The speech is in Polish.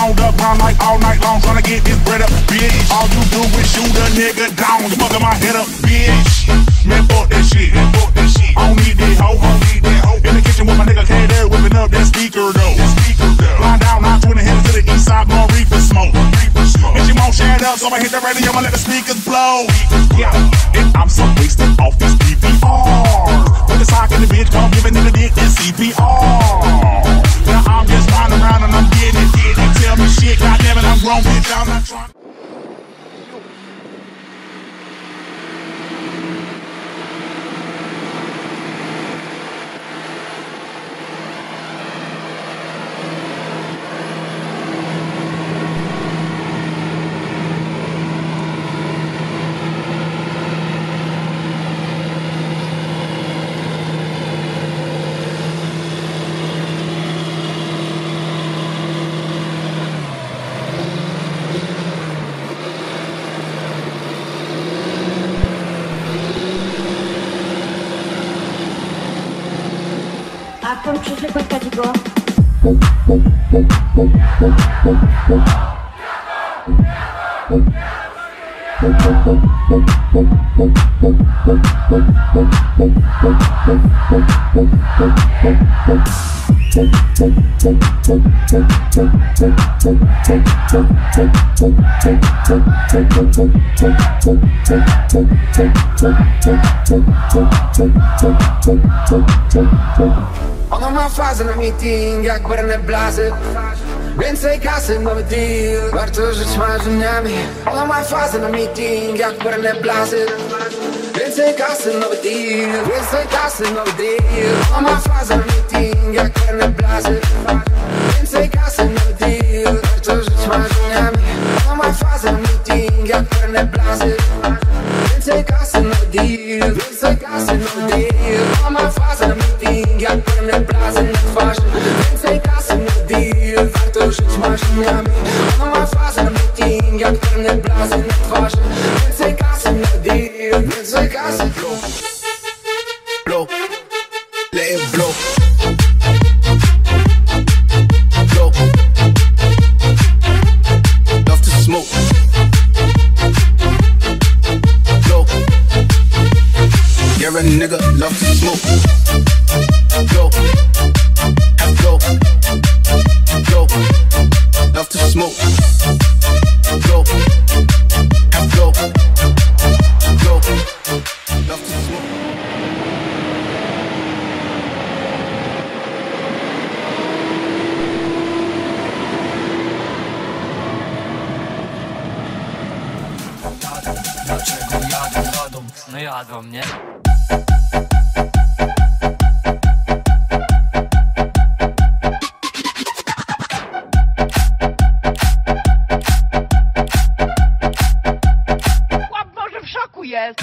On the ground like all night long, tryna get this bread up, bitch. All you do is shoot a nigga down, smoking my head up, bitch. Man, fuck that shit, man, fuck that shit. I don't need that hoe, I don't need that hoe. In the kitchen with my nigga K-Dare, whipping up that speaker though. Flying down 920 headed to the east side, blowing reefer smoke. And she won't shut up, so I hit the radio and let the speakers blow. Yeah, and I'm so wasted off these PPRs. With the sock in the bitch, come give a nigga dick this CPR. Now I'm just riding around and I'm getting it. Tell me shit, goddammit, I'm grown, bitch, I'm not trying. Tam przyszedł go. Ona ma fazę na meeting, jak barne blazy. Więcej kasy, nowy deal, warto żyć marzeniami. Ona ma fazę na meeting, jak barne blazy. Więcej kasy, nowy deal, więcej kasy, nowy deal. Ona ma fazę na meeting, jak barne blazy. Więcej kasy, nowy deal, warto żyć marzeniami. Ona ma fazę na meeting, jak barne blazy. Więcej kasy, nowy deal, więcej kasy, nowy deal. Ona ma fazę na meeting, jak barne blazy na twarzy. Więcej kasy, nowy deal, warto żyć marzeniami. Ona ma fazę na meeting, jak barne blazy na twarzy. Więcej kasy, nowy deal, więcej kasy. Blow, blow, let it blow. Blow, love to smoke. Blow, you're a nigga, love to smoke. Blow, blow, blow, love to smoke. Blow, blow, blow, love to smoke. Dlaczego jadą? No jadą, nie? Łap może w szoku jest!